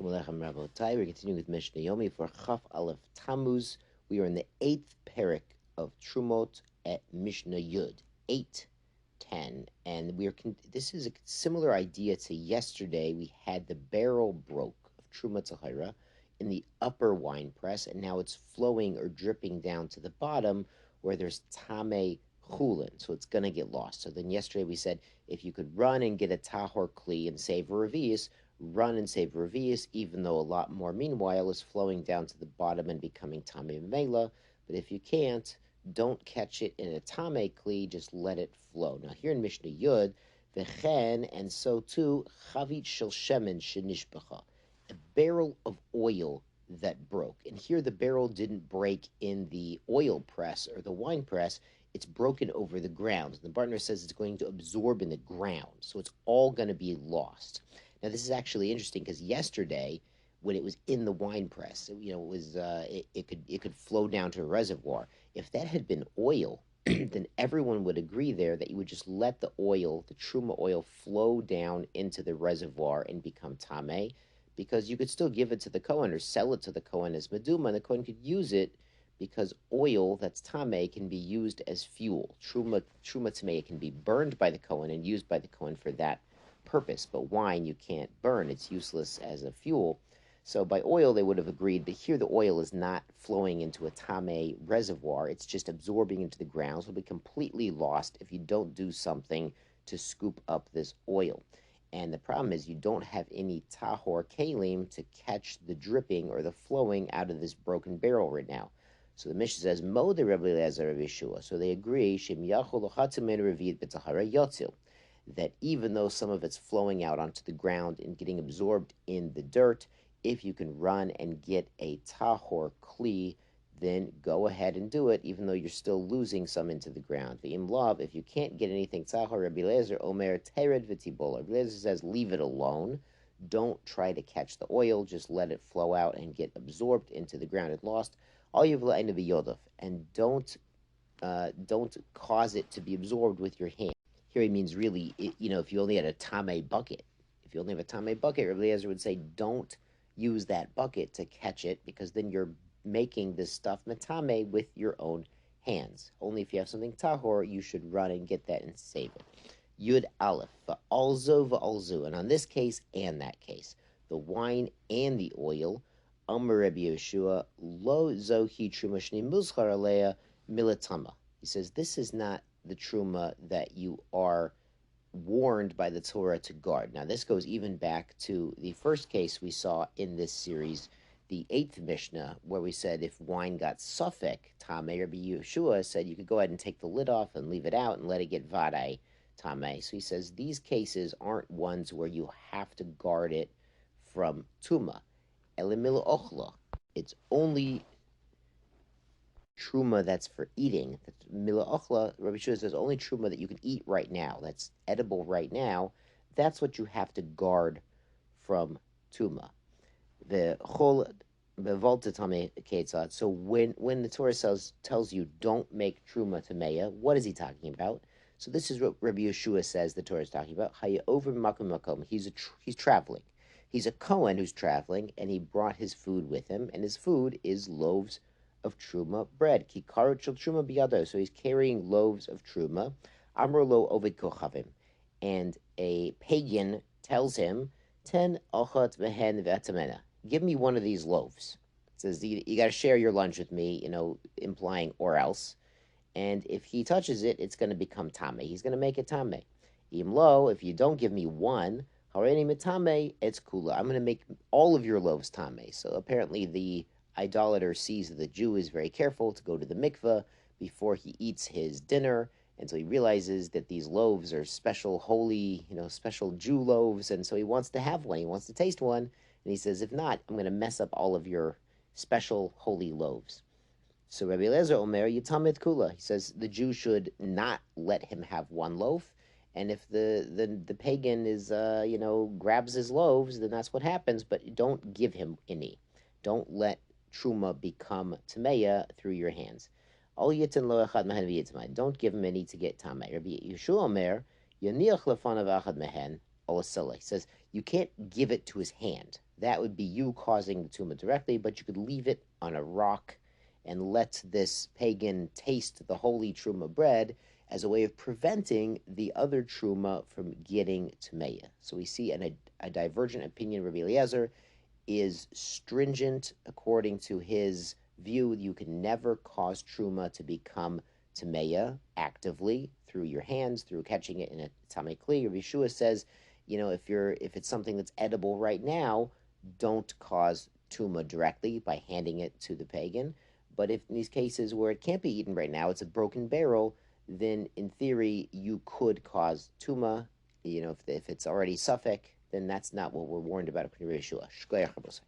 Shalom Aleichem Rabotai. We're continuing with Mishnah Yomi for Chaf Aleph Tammuz. We are in the 8th parak of Terumot at Mishnah Yud 8:10, and this is a similar idea to yesterday. We had the barrel broke of Terumah Tzahira in the upper wine press, and now it's flowing or dripping down to the bottom where there's tameh chulin, so it's going to get lost. So then yesterday we said if you could run and get a tahor kli and save a revius, run and save revius, even though a lot more meanwhile is flowing down to the bottom and becoming tameh mela. But if you can't, don't catch it in a tameh kli, just let it flow. Now here in Mishnah Yud, v'chen, and so too, chavit shel shemen shenishbacha, a barrel of oil that broke. And here the barrel didn't break in the oil press or the wine press, it's broken over the ground. The partner says it's going to absorb in the ground, so it's all going to be lost. Now, this is actually interesting because yesterday, when it was in the wine press, it could flow down to a reservoir. If that had been oil, then everyone would agree there that you would just let the oil, the Terumah oil, flow down into the reservoir and become tameh, because you could still give it to the Kohen or sell it to the Kohen as meduma, and the Kohen could use it because oil that's tameh can be used as fuel. Terumah tameah can be burned by the Kohen and used by the Kohen for that purpose, but wine you can't burn. It's useless as a fuel. So by oil they would have agreed, but here the oil is not flowing into a tameh reservoir. It's just absorbing into the ground, so it'll be completely lost if you don't do something to scoop up this oil. And the problem is you don't have any tahor kalim to catch the dripping or the flowing out of this broken barrel right now. So the Mishnah says, Mo de Rabbi Eliezer Rabbi Yeshua. So they agree, Shem yachol lochatzim revid b'tahara yotzil, that even though some of it's flowing out onto the ground and getting absorbed in the dirt, if you can run and get a tahor kli, then go ahead and do it, even though you're still losing some into the ground. V'im lav, if you can't get anything tahor, Rabbi Eliezer omer tered v'tibol. Rabbi Eliezer says, leave it alone. Don't try to catch the oil, just let it flow out and get absorbed into the ground. It lost all you've let into b'yodov, and don't cause it to be absorbed with your hand. Here he means really, if you only had a tameh bucket. If you only have a tameh bucket, Rabbi Eliezer would say, don't use that bucket to catch it, because then you're making this stuff metameh with your own hands. Only if you have something tahor, you should run and get that and save it. Yud Aleph, va'alzo, and on this case and that case, the wine and the oil, Amar Rabbi Yeshua, lo zohi truma shni muzchar aleya milatama. He says, this is not the truma that you are warned by the Torah to guard. Now, this goes even back to the first case we saw in this series, the 8th Mishnah, where we said if wine got suffek, tameh, Rabbi Yeshua said you could go ahead and take the lid off and leave it out and let it get vadai tameh. So he says these cases aren't ones where you have to guard it from tuma. Elimil ochla. It's only truma that's for eating. Mila ochla, Rabbi Yeshua says, only truma that you can eat right now, that's edible right now, that's what you have to guard from tuma. The chol bevolta tameh ketzad. So when the Torah tells you don't make truma tameah, what is he talking about? So this is what Rabbi Yeshua says the Torah is talking about. Over makom makom. He's traveling. He's a Kohen who's traveling, and he brought his food with him, and his food is loaves of truma bread. Kikarot shel truma biyado. So he's carrying loaves of truma. Amro lo ovid kochavim, and a pagan tells him, ten achat mehen v'atamena. Give me one of these loaves. It says you got to share your lunch with me, implying or else. And if he touches it, it's going to become tameh. He's going to make it tameh. Im lo, if you don't give me one, hareni mitame, it's kula. I'm going to make all of your loaves tameh. So apparently the idolater sees that the Jew is very careful to go to the mikveh before he eats his dinner, and so he realizes that these loaves are special, holy, special Jew loaves, and so he wants to have one. He wants to taste one, and he says, if not, I'm going to mess up all of your special, holy loaves. So Rabbi Eliezer Omer Yitamit Kula. He says the Jew should not let him have one loaf, and if the pagan is grabs his loaves, then that's what happens. But don't give him any. Don't let truma become tameah through your hands. Don't give him any to get tameh. Rabbi Yeshua Omer Yaniach lefanav achad mehen olasela. He says you can't give it to his hand. that would be you causing the tumah directly, but you could leave it on a rock and let this pagan taste the holy truma bread as a way of preventing the other truma from getting tameah. So we see a divergent opinion. Rabbi Eliezer is stringent according to his view. You can never cause truma to become tameah actively through your hands, through catching it in a tamei kli. Rabbi Yeshua says, if it's something that's edible right now, don't cause tuma directly by handing it to the pagan. But if in these cases where it can't be eaten right now, it's a broken barrel, then in theory you could cause tuma. If it's already suffix, then that's not what we're warned about. Shkoyach.